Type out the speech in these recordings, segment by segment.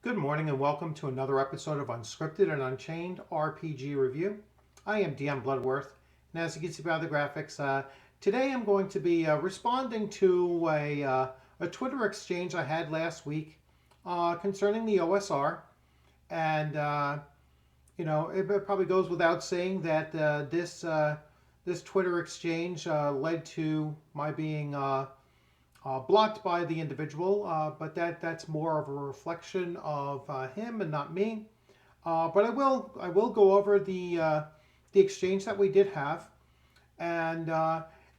Good morning and welcome to another episode of Unscripted and Unchained RPG Review. I am DM Bluddworth, and as you can see by the graphics, today I'm going to be responding to a Twitter exchange I had last week concerning the OSR. And, it probably goes without saying that this Twitter exchange led to my being blocked by the individual, but that's more of a reflection of him and not me. But I will go over the exchange that we did have, and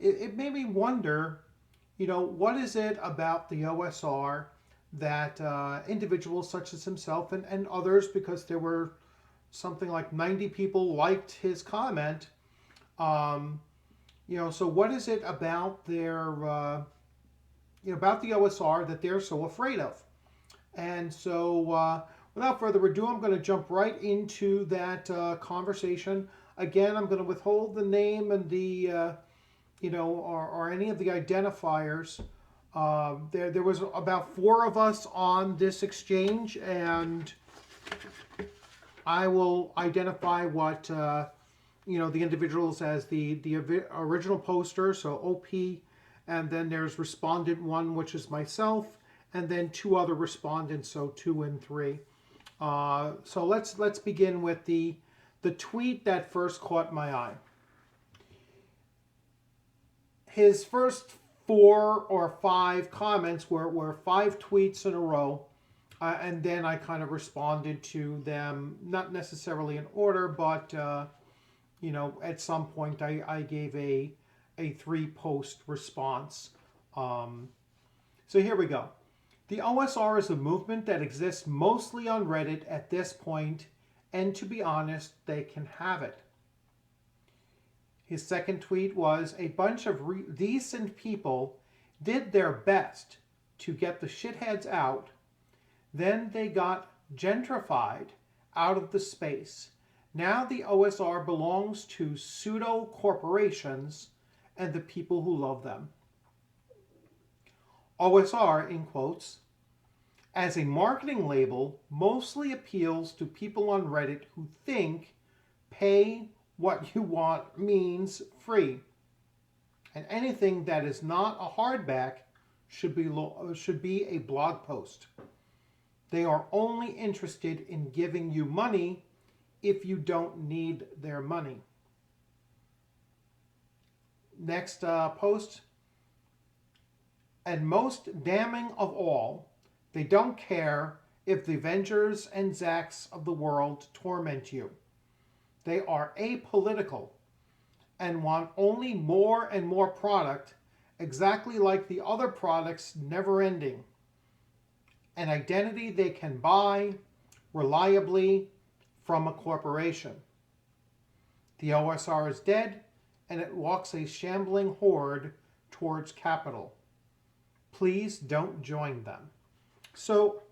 it made me wonder, what is it about the OSR that individuals such as himself and others, because there were something like 90 people liked his comment. So what is it about about the OSR that they're so afraid of? And so, without further ado, I'm going to jump right into that conversation. Again, I'm going to withhold the name and the, or any of the identifiers. There was about 4 of us on this exchange, and I will identify what, the individuals as the original poster, so OP, and then there's respondent 1, which is myself, and then 2 other respondents, so 2 and 3. So let's begin with the tweet that first caught my eye. His first 4 or 5 comments were 5 tweets in a row, and then I kind of responded to them, not necessarily in order, but at some point I gave a 3-post response. So here we go. The OSR is a movement that exists mostly on Reddit at this point, and to be honest, they can have it. His second tweet was, a bunch of decent people did their best to get the shitheads out, then they got gentrified out of the space. Now the OSR belongs to pseudo corporations and the people who love them. OSR, in quotes, as a marketing label, mostly appeals to people on Reddit who think pay what you want means free, and anything that is not a hardback should be a blog post. They are only interested in giving you money if you don't need their money. Next post. And most damning of all, they don't care if the Avengers and Zacks of the world torment you. They are apolitical and want only more and more product, exactly like the other products never ending. An identity they can buy reliably from a corporation. The OSR is dead, and it walks a shambling horde towards capital. Please don't join them. So,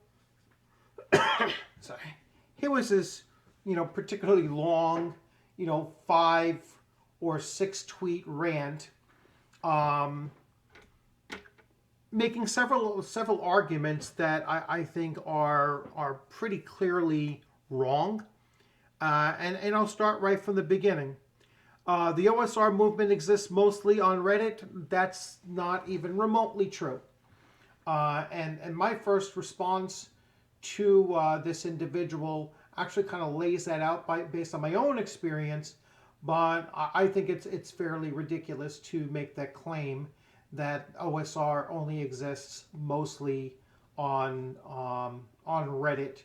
sorry. Here was this, particularly long, 5 or 6 tweet rant, making several arguments that I think are pretty clearly wrong. And I'll start right from the beginning. The OSR movement exists mostly on Reddit. That's not even remotely true. And my first response to this individual actually kind of lays that out based on my own experience, but I think it's fairly ridiculous to make that claim that OSR only exists mostly on Reddit,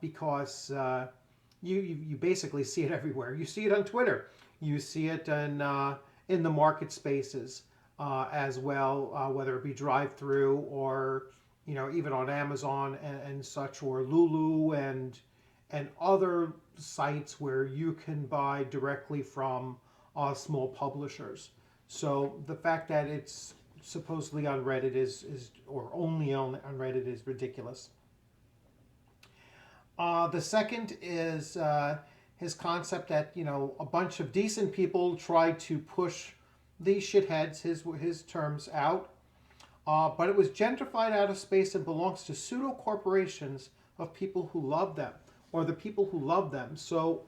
because you basically see it everywhere. You see it on Twitter. You see it in the market spaces as well, whether it be drive-through or even on Amazon and such, or Lulu and other sites where you can buy directly from small publishers. So the fact that it's supposedly on Reddit or only on Reddit is ridiculous. The second is his concept that, a bunch of decent people try to push these shitheads, his terms, out. But it was gentrified out of space and belongs to pseudo corporations of people who love them, or the people who love them. So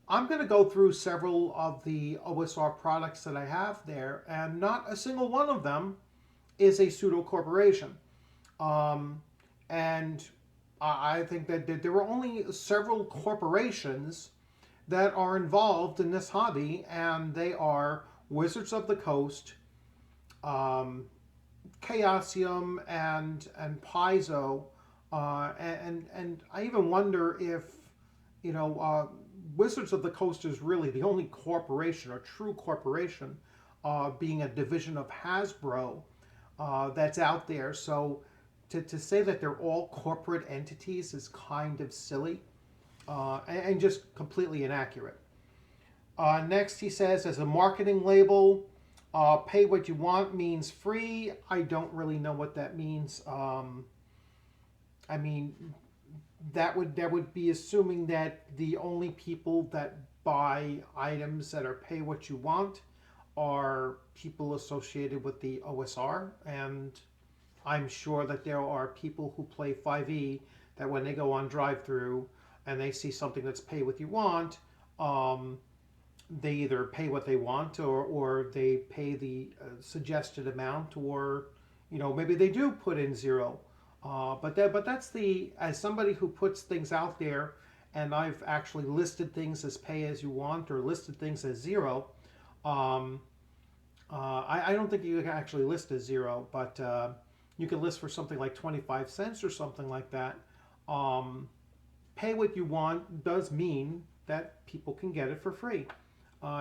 I'm going to go through several of the OSR products that I have there, and not a single one of them is a pseudo corporation. And I think that there are only several corporations that are involved in this hobby, and they are Wizards of the Coast, Chaosium, and Paizo. And I even wonder if, Wizards of the Coast is really the only corporation, or true corporation, being a division of Hasbro, that's out there. So to say that they're all corporate entities is kind of silly, and just completely inaccurate. Next, he says, as a marketing label, pay what you want means free. I don't really know what that means. I mean, that would be assuming that the only people that buy items that are pay what you want are people associated with the OSR, and I'm sure that there are people who play 5e that when they go on drive-through and they see something that's pay what you want, they either pay what they want, or they pay the suggested amount, or maybe they do put in zero. But that's as somebody who puts things out there, and I've actually listed things as pay as you want or listed things as zero. I don't think you can actually list as zero, but you can list for something like 25 cents or something like that. Pay what you want does mean that people can get it for free.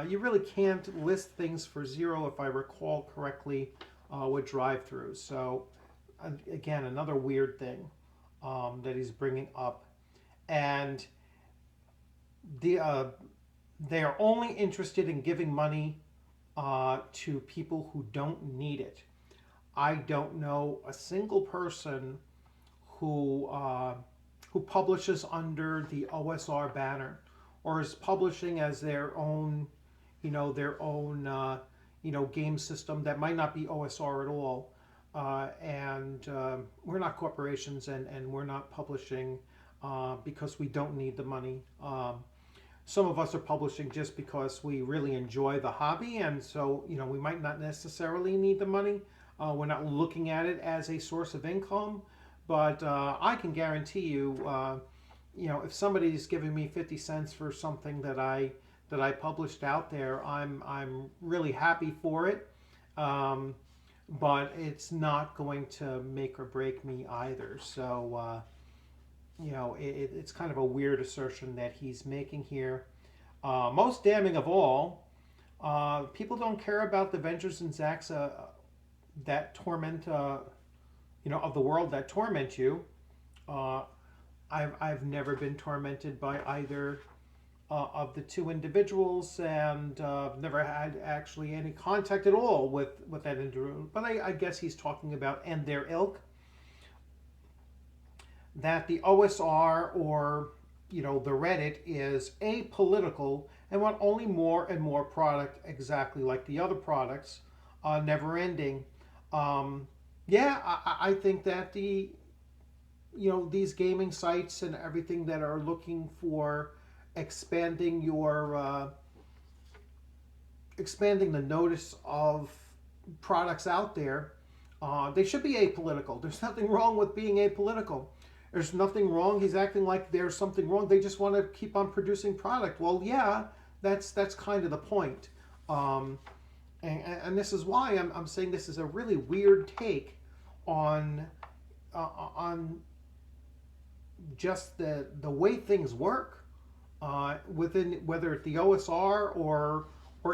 You really can't list things for zero, if I recall correctly, with drive-thrus. So again, another weird thing that he's bringing up. And they are only interested in giving money to people who don't need it. I don't know a single person who publishes under the OSR banner, or is publishing as their own game system that might not be OSR at all. And we're not corporations, and we're not publishing because we don't need the money. Some of us are publishing just because we really enjoy the hobby, and so we might not necessarily need the money. We're not looking at it as a source of income, but I can guarantee you, if somebody's giving me 50 cents for something that I published out there, I'm really happy for it. But it's not going to make or break me either. So, it's kind of a weird assertion that he's making here. Most damning of all, people don't care about the Vengers and Zacks that torment, of the world that torment you. I've never been tormented by either of the two individuals, and never had actually any contact at all with that individual. But I guess he's talking about, and their ilk, that the OSR, or the Reddit, is apolitical and want only more and more product, exactly like the other products, never ending. I think that these gaming sites and everything that are looking for expanding the notice of products out there, they should be apolitical. There's nothing wrong with being apolitical. There's nothing wrong. He's acting like there's something wrong. They just want to keep on producing product. Well, yeah, that's kind of the point. And this is why I'm saying this is a really weird take on just the way things work within, whether it's the OSR or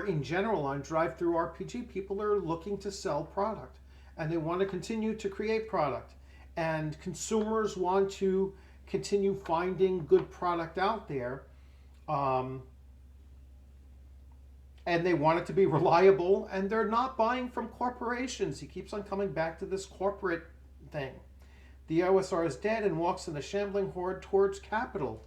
in general on drive-through RPG. People are looking to sell product, and they want to continue to create product, and consumers want to continue finding good product out there, and they want it to be reliable, and they're not buying from corporations. He keeps on coming back to this corporate thing. The OSR is dead and walks in a shambling horde towards capital.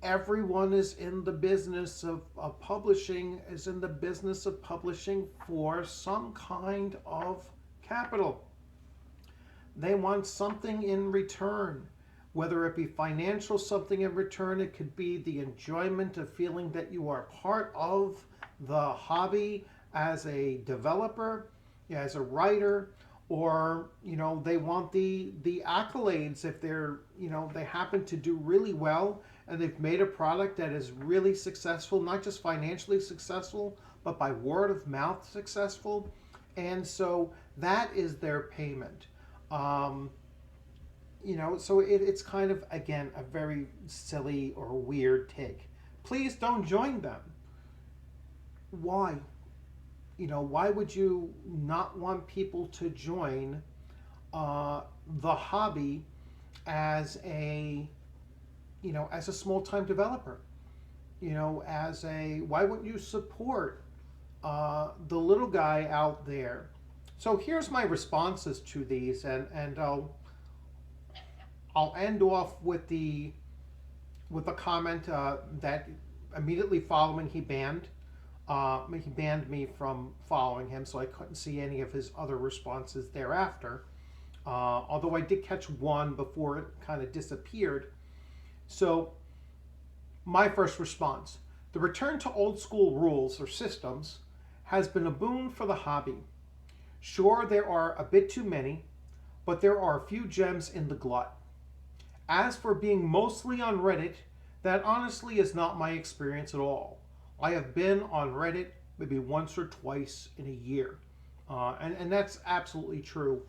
Everyone is in the business of publishing, is in the business of publishing for some kind of capital. they want something in return. Whether it be financial something in return, it could be the enjoyment of feeling that you are part of the hobby as a developer, as a writer, or they want the accolades if they happen to do really well and they've made a product that is really successful, not just financially successful, but by word of mouth successful. And so that is their payment. So it's kind of, again, a very silly or weird take. Please don't join them. Why? Why would you not want people to join the hobby as a, as a small-time developer? Why wouldn't you support the little guy out there? So here's my responses to these, and I'll end off with a comment that immediately following he banned me from following him, so I couldn't see any of his other responses thereafter. Although I did catch one before it kind of disappeared. So my first response: the return to old school rules or systems has been a boon for the hobby. Sure, there are a bit too many, but there are a few gems in the glut. As for being mostly on Reddit, that honestly is not my experience at all. I have been on Reddit maybe once or twice in a year. And that's absolutely true.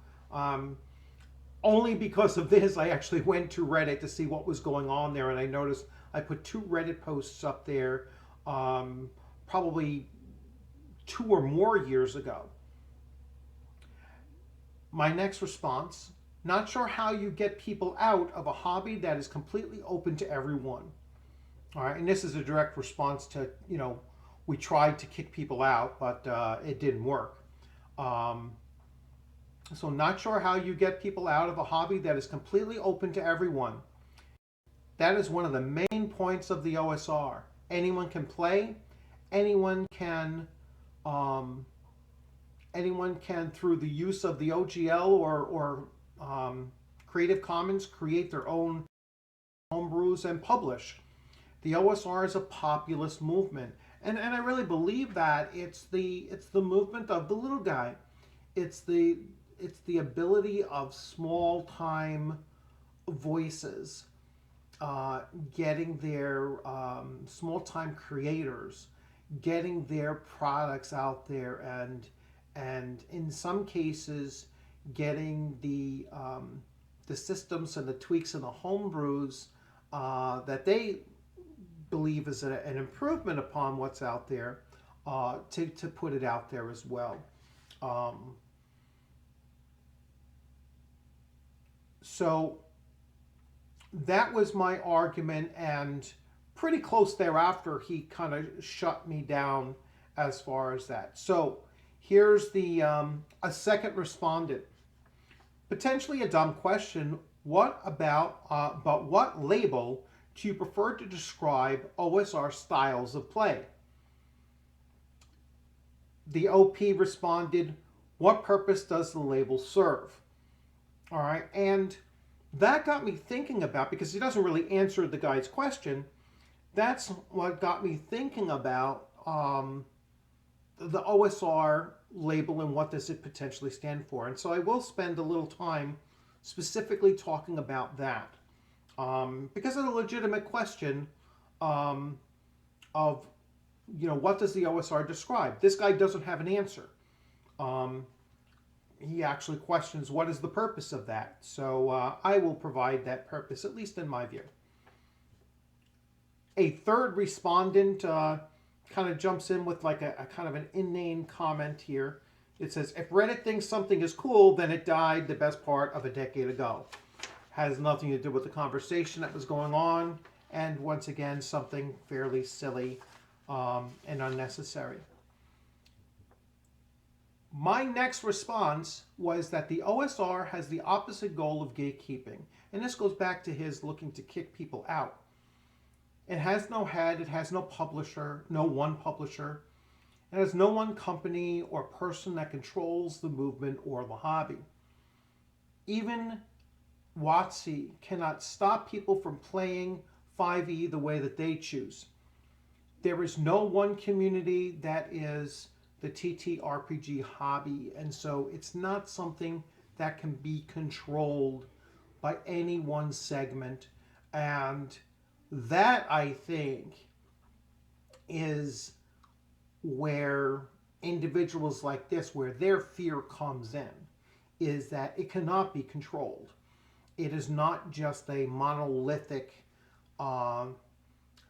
Only because of this, I actually went to Reddit to see what was going on there, and I noticed I put 2 Reddit posts up there probably 2 or more years ago. My next response: not sure how you get people out of a hobby that is completely open to everyone. All right, and this is a direct response to, we tried to kick people out, but it didn't work. So not sure how you get people out of a hobby that is completely open to everyone. That is one of the main points of the OSR. Anyone can play, anyone can through the use of the OGL or Creative Commons, create their own homebrews and publish. The OSR is a populist movement, and I really believe that it's the movement of the little guy. It's the ability of small time voices getting their small time creators getting their products out there, and in some cases getting the systems and the tweaks and the homebrews that they believe is an improvement upon what's out there, to put it out there as well. So that was my argument, and pretty close thereafter he kind of shut me down as far as that. So here's a second respondent. Potentially a dumb question. What about, but what label do you prefer to describe OSR styles of play? The OP responded, what purpose does the label serve? All right, and that got me thinking about, because he doesn't really answer the guy's question, that's what got me thinking about the OSR label and what does it potentially stand for. And so I will spend a little time specifically talking about that, because it's a legitimate question of, what does the OSR describe? This guy doesn't have an answer. He actually questions what is the purpose of that. So I will provide that purpose, at least in my view. A third respondent kind of jumps in with like a kind of an inane comment here. It says, if Reddit thinks something is cool, then it died the best part of a decade ago. Has nothing to do with the conversation that was going on. And once again, something fairly silly and unnecessary. My next response was that the OSR has the opposite goal of gatekeeping. And this goes back to his looking to kick people out. It has no head, it has no publisher, no one publisher. It has no one company or person that controls the movement or the hobby. even WotC cannot stop people from playing 5e the way that they choose. There is no one community that is the TTRPG hobby, and so it's not something that can be controlled by any one segment. And that, I think, is where individuals like this, where their fear comes in, is that it cannot be controlled. It is not just a monolithic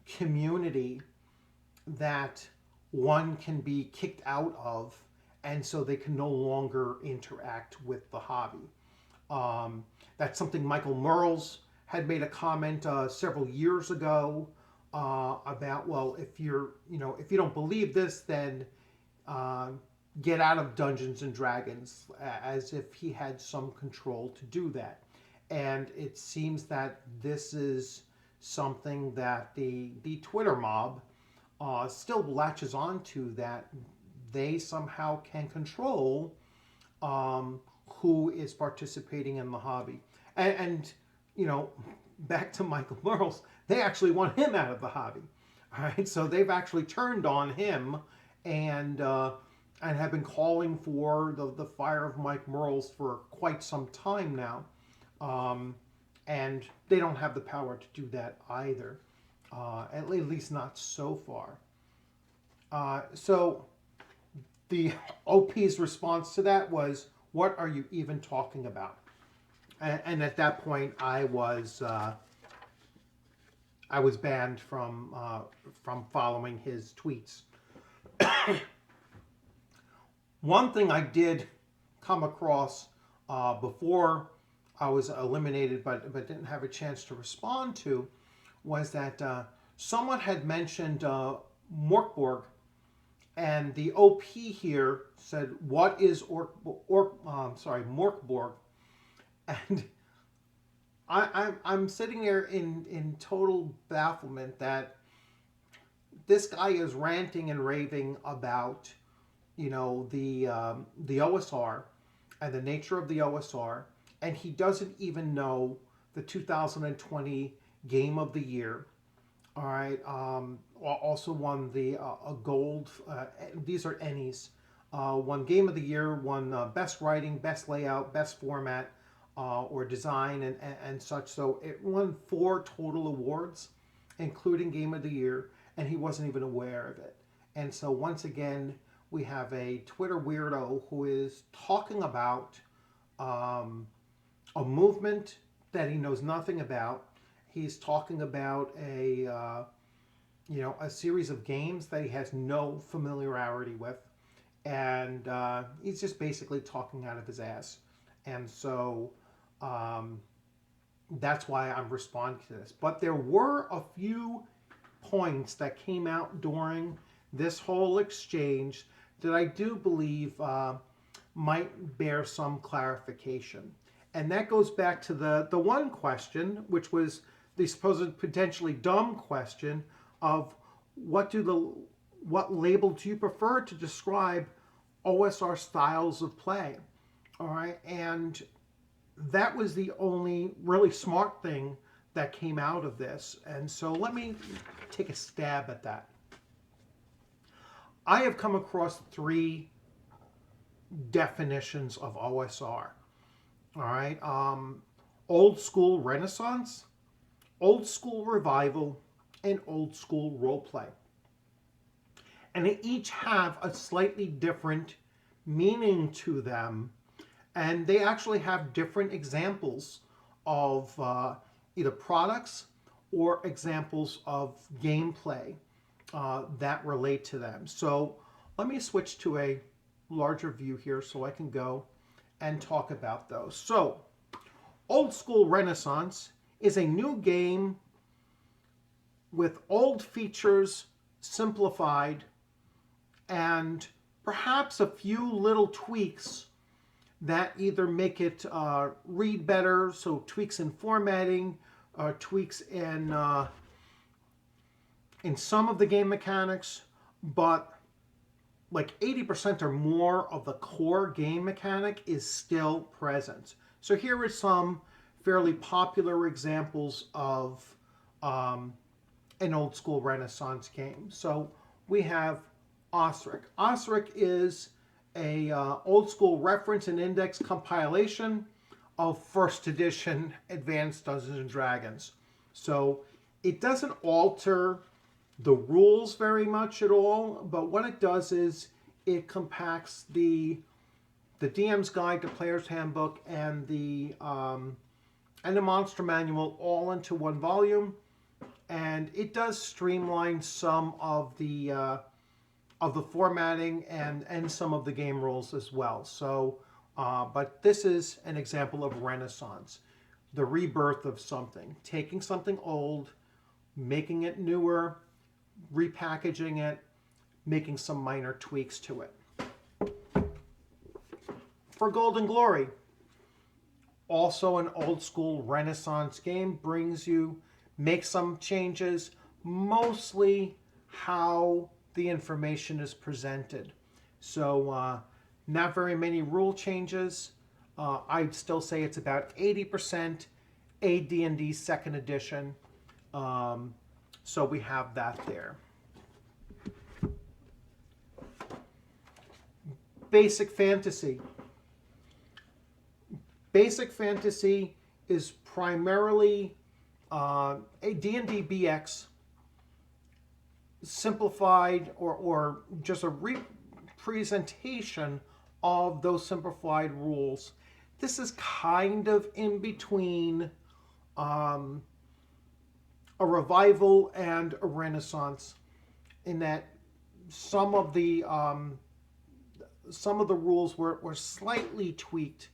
community that one can be kicked out of, and so they can no longer interact with the hobby. That's something Michael Merles had made a comment several years ago about, well, if you don't believe this, then get out of Dungeons and Dragons, as if he had some control to do that. And it seems that this is something that the Twitter mob still latches onto, that they somehow can control who is participating in the hobby. And back to Michael Merles, they actually want him out of the hobby. All right, so they've actually turned on him and have been calling for the fire of Mike Merles for quite some time now. And they don't have the power to do that either, at least not so far. So the OP's response to that was, "What are you even talking about?" And at that point, I was banned from following his tweets. One thing I did come across before I was eliminated, but didn't have a chance to respond to, was that someone had mentioned Morkborg, and the OP here said, "What is Morkborg?" And I'm sitting there in total bafflement that this guy is ranting and raving about the OSR and the nature of the OSR, and he doesn't even know the 2020 Game of the Year. All right, also won the a gold. These are Ennies. Won Game of the Year, won best writing, best layout, best format, or design, and such. So it won 4 total awards, including Game of the Year, and he wasn't even aware of it. And so once again, we have a Twitter weirdo who is talking about a movement that he knows nothing about. He's talking about a series of games that he has no familiarity with, and he's just basically talking out of his ass. And so that's why I'm responding to this. But there were a few points that came out during this whole exchange that I do believe might bear some clarification. And that goes back to the one question, which was the supposed potentially dumb question of what label do you prefer to describe OSR styles of play? All right, and that was the only really smart thing that came out of this. And so let me take a stab at that. I have come across 3 definitions of OSR. All right, old school Renaissance, old school revival, and old school role play. And they each have a slightly different meaning to them, and they actually have different examples of either products or examples of gameplay that relate to them. So let me switch to a larger view here so I can go and talk about those. So old school Renaissance is a new game with old features simplified and perhaps a few little tweaks that either make it read better, so tweaks in formatting, tweaks in some of the game mechanics, but like 80% or more of the core game mechanic is still present. So here are some fairly popular examples of an old school Renaissance game. So we have OSRIC. OSRIC is a old school reference and index compilation of first edition Advanced Dungeons and Dragons. So it doesn't alter the rules very much at all, but what it does is it compacts the DM's Guide to Player's Handbook and the Monster Manual all into one volume, and it does streamline some of the formatting and some of the game rules as well. So, but this is an example of Renaissance, the rebirth of something, taking something old, making it newer, repackaging it, making some minor tweaks to it. For Golden Glory, also an old school Renaissance game, makes some changes, mostly how the information is presented. So not very many rule changes. I'd still say it's about 80% AD&D second edition. So we have that there. Basic Fantasy. Basic Fantasy is primarily a D&D BX simplified or just a representation of those simplified rules. This is kind of in between a revival and a Renaissance, in that some of the rules were slightly tweaked.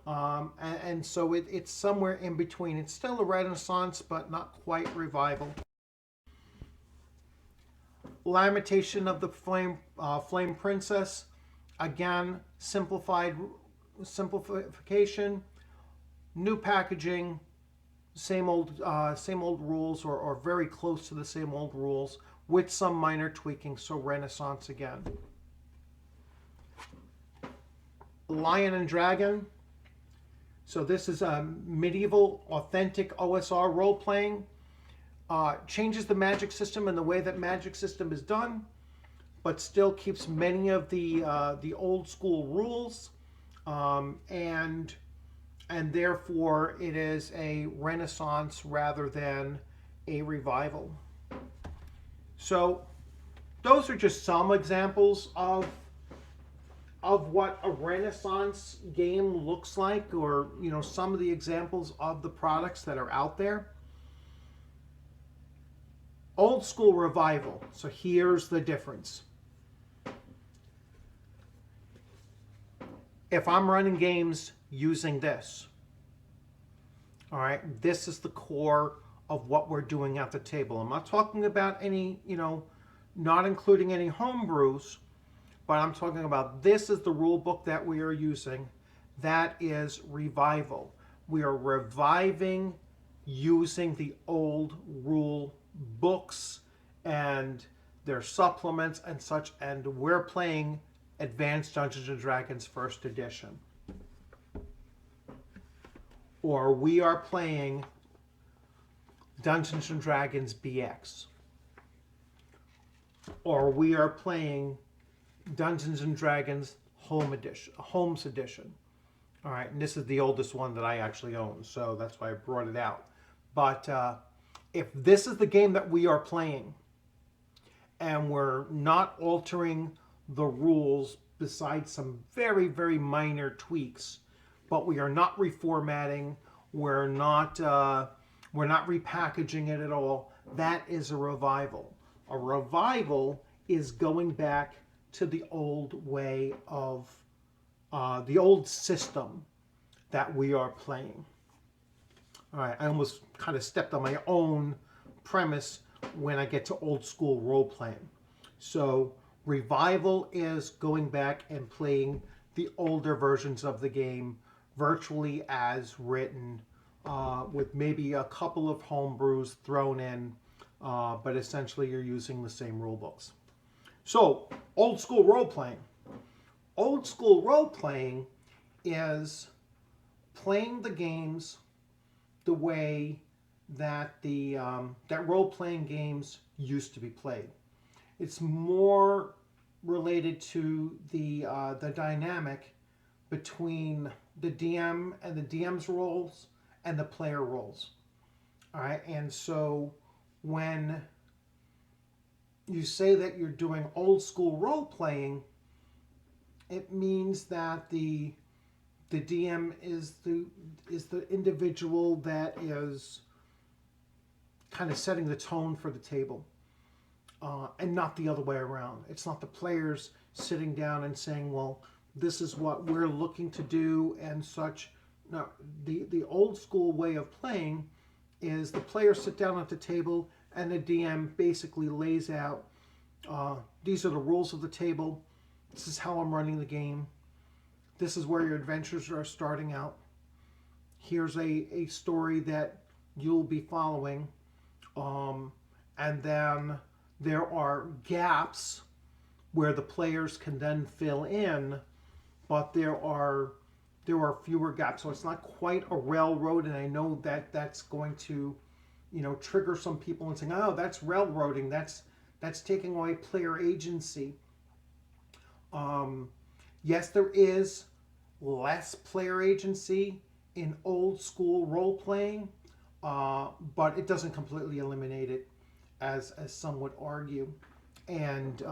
And so it's somewhere in between. It's still a Renaissance, but not quite revival. Lamentation of the Flame Princess. Again, simplification, new packaging, same old rules, or very close to the same old rules, with some minor tweaking. So Renaissance again. Lion and Dragon. So this is a medieval, authentic OSR role-playing. Changes the magic system and the way that magic system is done, but still keeps many of the old school rules, and therefore it is a Renaissance rather than a revival. So those are just some examples of what a Renaissance game looks like, or some of the examples of the products that are out there. Old school revival. So here's the difference. If I'm running games using this, all right, this is the core of what we're doing at the table. I'm not talking about any, not including any homebrews, but I'm talking about this is the rule book that we are using. That is revival. We are reviving using the old rule books and their supplements and such, and we're playing Advanced Dungeons and Dragons First Edition. Or we are playing Dungeons and Dragons BX. Or we are playing Dungeons and Dragons Holmes Edition. All right, and this is the oldest one that I actually own, so that's why I brought it out. But if this is the game that we are playing, and we're not altering the rules besides some very, very minor tweaks, but we are not reformatting, we're not repackaging it at all, that is a revival. A revival is going back to the old way of the old system that we are playing. All right, I almost kind of stepped on my own premise when I get to old school role playing. So revival is going back and playing the older versions of the game virtually as written, with maybe a couple of homebrews thrown in, but essentially you're using the same rule books. So old school role playing. Old school role playing is playing the games the way that that role-playing games used to be played. It's more related to the dynamic between the DM and the DM's roles and the player roles. All right, and so when you say that you're doing old school role playing, it means that the DM is the individual that is kind of setting the tone for the table, and not the other way around. It's not the players sitting down and saying, well, this is what we're looking to do and such. No, the old school way of playing is the players sit down at the table and the DM basically lays out, these are the rules of the table, this is how I'm running the game, this is where your adventures are starting out, here's a story that you'll be following, and then there are gaps where the players can then fill in, but there are fewer gaps, so it's not quite a railroad. And I know that that's going to, trigger some people and saying, "Oh, that's railroading. That's taking away player agency." Yes, there is less player agency in old school role playing, but it doesn't completely eliminate it, as some would argue, and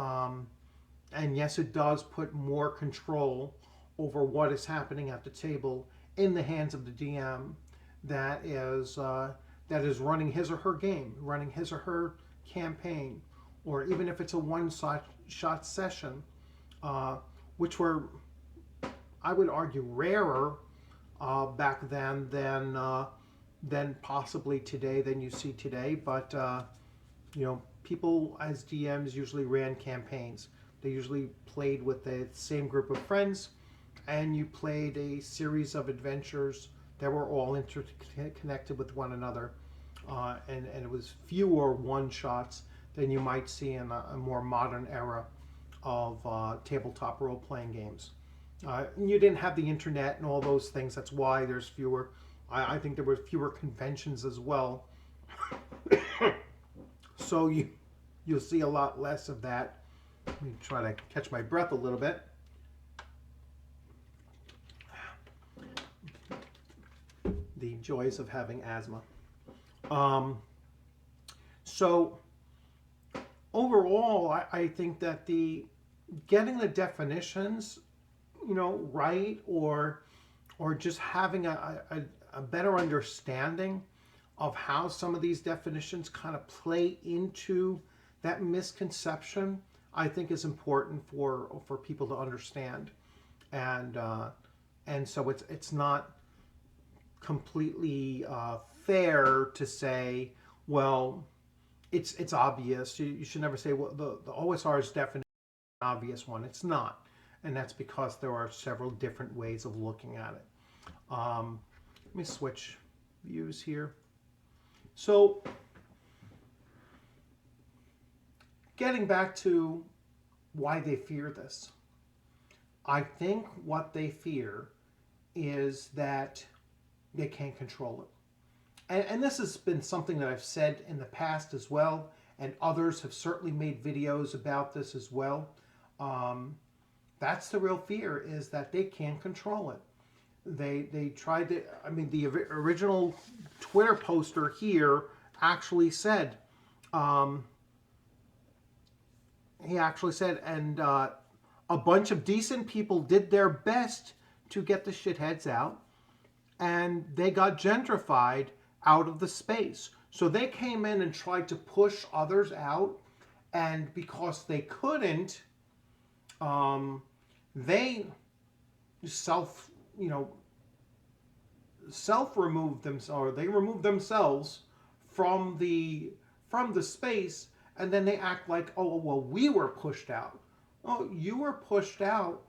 yes, it does put more control over what is happening at the table in the hands of the DM that is running his or her game, running his or her campaign, or even if it's a one-shot session, which were, I would argue, rarer back then than possibly today, than you see today. But people as DMs usually ran campaigns. They usually played with the same group of friends, and you played a series of adventures that were all interconnected with one another, and it was fewer one-shots than you might see in a more modern era of tabletop role-playing games. You didn't have the internet and all those things. That's why there's fewer. I think there were fewer conventions as well. So you'll see a lot less of that. Let me try to catch my breath a little bit. The joys of having asthma. So overall, I think that getting the definitions, right, or just having a better understanding of how some of these definitions kind of play into that misconception, I think is important for people to understand, and so it's not completely fair to say, well, it's obvious. You should never say, well, the OSR is definitely an obvious one. It's not, and that's because there are several different ways of looking at it. Let me switch views here. So, getting back to why they fear this, I think what they fear is that they can't control it. And this has been something that I've said in the past as well, and others have certainly made videos about this as well. That's the real fear, is that they can't control it. They tried to, the original Twitter poster here actually said, he actually said, and a bunch of decent people did their best to get the shitheads out, and they got gentrified out of the space. So they came in and tried to push others out, and because they couldn't, they self-removed themselves, or they removed themselves from the space, and then they act like, oh, well, we were pushed out. Oh, you were pushed out,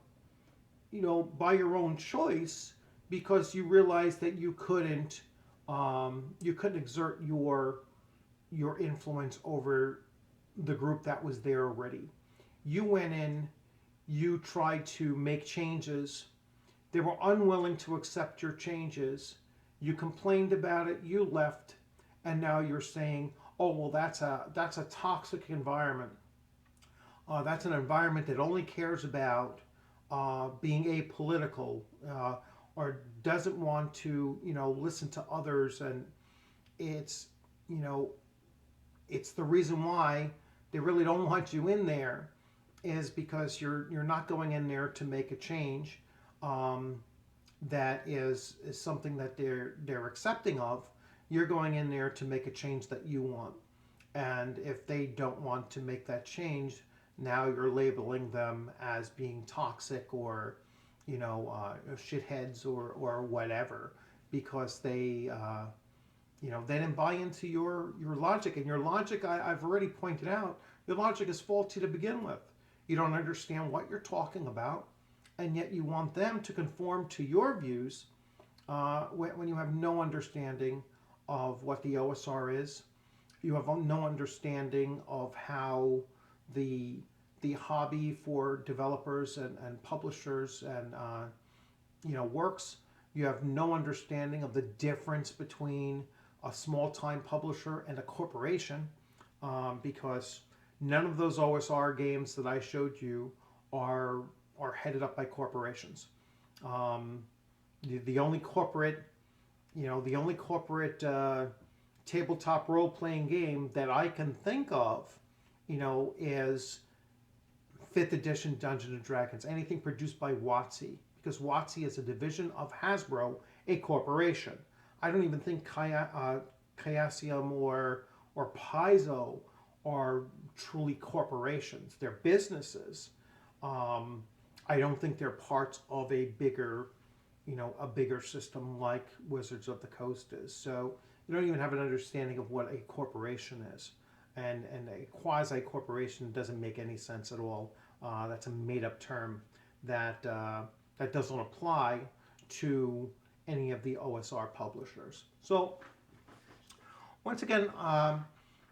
by your own choice, because you realized that you couldn't exert your influence over the group that was there already. You went in, you tried to make changes, They were unwilling to accept your changes. You complained about it, you left, and now you're saying, oh, well, that's a toxic environment. That's an environment that only cares about being apolitical, or doesn't want to, listen to others. And it's, you know, it's the reason why they really don't want you in there, is because you're not going in there to make a change that is something that they're accepting of. You're going in there to make a change that you want. And if they don't want to make that change, now you're labeling them as being toxic, or shitheads, or whatever, because they they didn't buy into your logic. And your logic, I've already pointed out, your logic is faulty to begin with. You don't understand what you're talking about, and yet you want them to conform to your views when you have no understanding of what the OSR is. You have no understanding of how the hobby for developers and publishers and works. You have no understanding of the difference between a small-time publisher and a corporation, because none of those OSR games that I showed you are headed up by corporations. The only corporate, tabletop role-playing game that I can think of, is 5th edition Dungeons and Dragons. Anything produced by WotC, because WotC is a division of Hasbro, a corporation. I don't even think Chaosium or Paizo are truly corporations. They're businesses. I don't think they're parts of a bigger system like Wizards of the Coast is. So you don't even have an understanding of what a corporation is. And a quasi-corporation doesn't make any sense at all. That's a made-up term that doesn't apply to any of the OSR publishers. So once again, I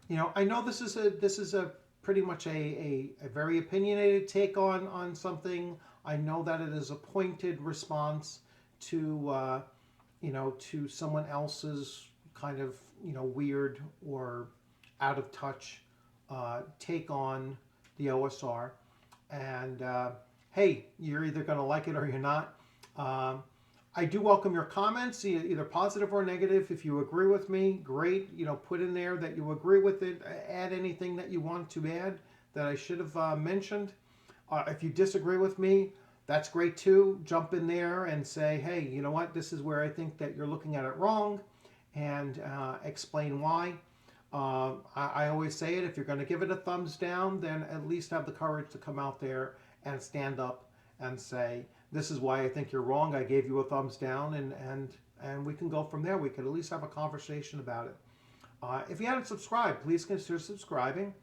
know this is a pretty much a very opinionated take on something. I know that it is a pointed response to to someone else's kind of weird or out of touch take on the OSR. And hey, you're either going to like it or you're not. I do welcome your comments, either positive or negative. If you agree with me, great. Put in there that you agree with it. Add anything that you want to add that I should have mentioned. If you disagree with me, that's great too. Jump in there and say, hey, you know what? This is where I think that you're looking at it wrong, and explain why. I always say it, if you're going to give it a thumbs down, then at least have the courage to come out there and stand up and say, this is why I think you're wrong. I gave you a thumbs down, and we can go from there. We can at least have a conversation about it. If you haven't subscribed, please consider subscribing.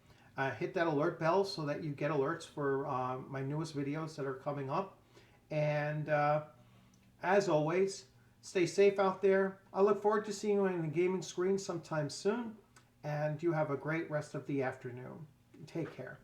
Hit that alert bell so that you get alerts for my newest videos that are coming up. And as always, stay safe out there. I look forward to seeing you on the gaming screen sometime soon. And you have a great rest of the afternoon. Take care.